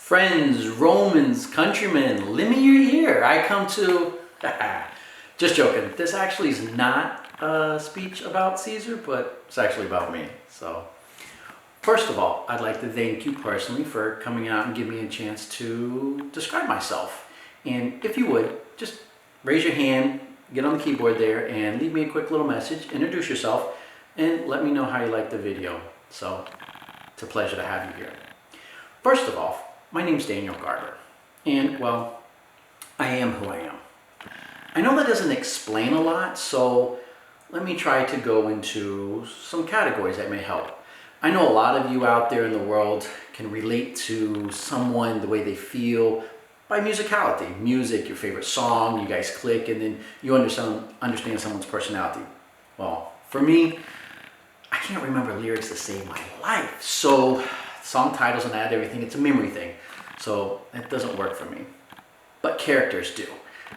Friends, Romans, countrymen, lend me your ear. I come to... Just joking. This actually is not a speech about Caesar, but it's actually about me. So, first of all, I'd like to thank you personally for coming out and giving me a chance to describe myself. And if you would, just raise your hand, get on the keyboard there, and leave me a quick little message, introduce yourself, and let me know how you like the video. So, it's a pleasure to have you here. First of all, my name's Daniel Garber, and well, I am who I am. I know that doesn't explain a lot, so let me try to go into some categories that may help. I know a lot of you out there in the world can relate to someone, the way they feel, by musicality. Music, your favorite song, you guys click, and then you understand someone's personality. Well, for me, I can't remember lyrics to save my life, so song titles and that, everything, it's a memory thing. So it doesn't work for me. But characters do.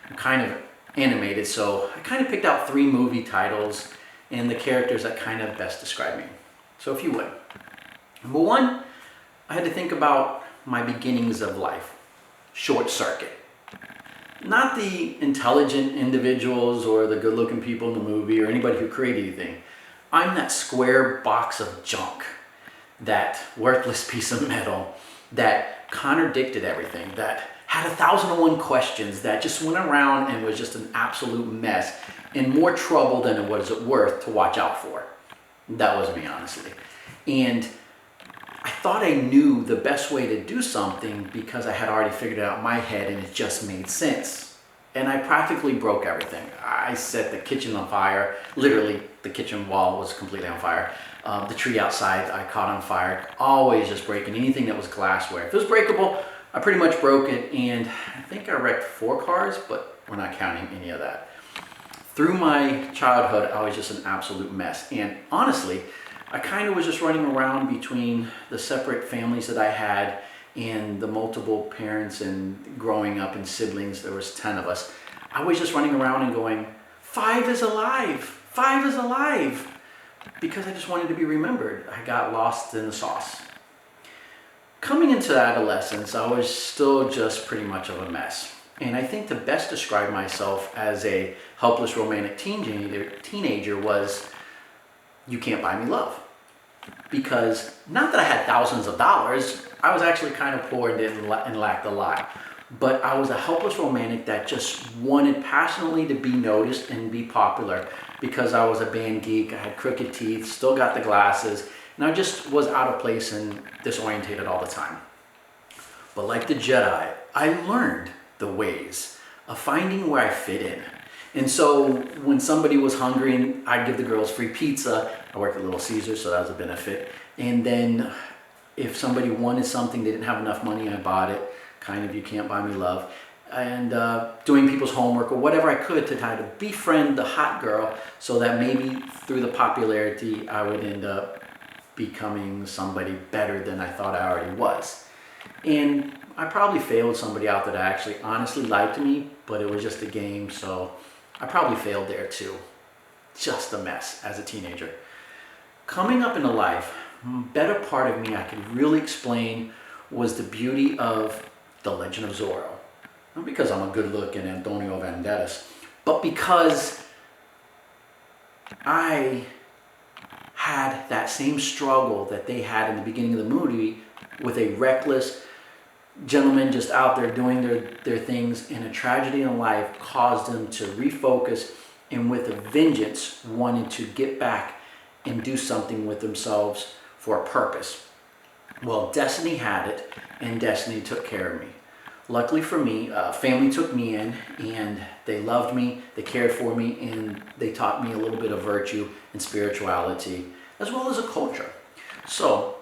I'm kind of animated, so I kind of picked out 3 movie titles and the characters that kind of best describe me. So if you would. Number 1, I had to think about my beginnings of life. Short circuit. Not the intelligent individuals or the good-looking people in the movie or anybody who created anything. I'm that square box of junk, that worthless piece of metal that contradicted everything, that had 1,001 questions, that just went around and was just an absolute mess and more trouble than it was worth to watch out for. That was me, honestly. And I thought I knew the best way to do something because I had already figured it out in my head and it just made sense. And I practically broke everything. I set the kitchen on fire. Literally, the kitchen wall was completely on fire. The tree outside I caught on fire. Always just breaking anything that was glassware. If it was breakable, I pretty much broke it, and I think I wrecked 4 cars, but we're not counting any of that. Through my childhood, I was just an absolute mess. And honestly, I kind of was just running around between the separate families that I had and the multiple parents and growing up and siblings. There was 10 of us. I was just running around and going, 5 is alive, 5 is alive, because I just wanted to be remembered. I got lost in the sauce. Coming into adolescence, I was still just pretty much of a mess. And I think to best describe myself as a helpless romantic teenager was, you can't buy me love. Because not that I had thousands of dollars, I was actually kind of poor and lacked a lot. But I was a helpless romantic that just wanted passionately to be noticed and be popular because I was a band geek, I had crooked teeth, still got the glasses, and I just was out of place and disorientated all the time. But like the Jedi, I learned the ways of finding where I fit in. And so when somebody was hungry, and I'd give the girls free pizza. I worked at Little Caesar, so that was a benefit. And then if somebody wanted something, they didn't have enough money, I bought it. Kind of, you can't buy me love. And doing people's homework or whatever I could to try to befriend the hot girl so that maybe through the popularity I would end up becoming somebody better than I thought I already was. And I probably failed somebody out that actually honestly liked me, but it was just a game, so I probably failed there too. Just a mess as a teenager. Coming up into life, better part of me I could really explain was the beauty of The Legend of Zorro. Not because I'm a good-looking Antonio Banderas, but because I had that same struggle that they had in the beginning of the movie with a reckless gentleman just out there doing their things, and a tragedy in life caused them to refocus and with a vengeance wanted to get back and do something with themselves for a purpose. Well, destiny had it, and destiny took care of me. Luckily for me, family took me in, and they loved me, they cared for me, and they taught me a little bit of virtue and spirituality, as well as a culture. So,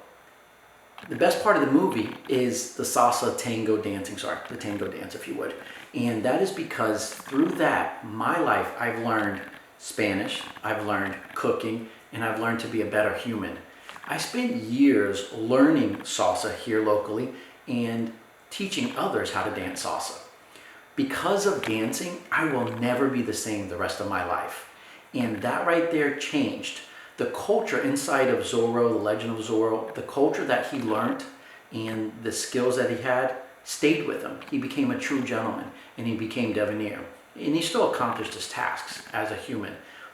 the best part of the movie is the salsa tango dancing, the tango dance, if you would. And that is because through that, my life, I've learned Spanish, I've learned cooking, and I've learned to be a better human. I spent years learning salsa here locally and teaching others how to dance salsa. Because of dancing, I will never be the same the rest of my life. And that right there changed. The culture inside of Zorro, the Legend of Zorro, the culture that he learned and the skills that he had stayed with him. He became a true gentleman, and he became debonair. And he still accomplished his tasks as a human.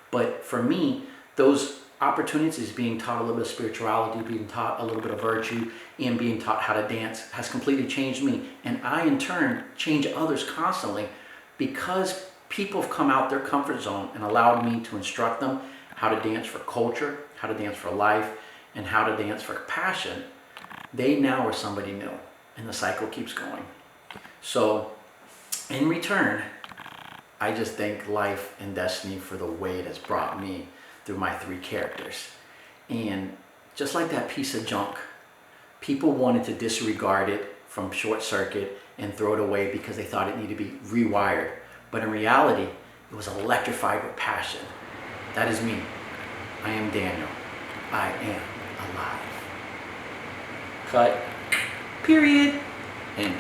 But for me, those opportunities, being taught a little bit of spirituality, being taught a little bit of virtue, and being taught how to dance, has completely changed me. And I, in turn, change others constantly, because people have come out their comfort zone and allowed me to instruct them how to dance for culture, how to dance for life, and how to dance for passion. They now are somebody new, and the cycle keeps going. So, in return, I just thank life and destiny for the way it has brought me through my 3 characters. And just like that piece of junk, people wanted to disregard it from short circuit and throw it away because they thought it needed to be rewired. But in reality, it was electrified with passion. That is me. I am Daniel. I am alive. Cut. Period. And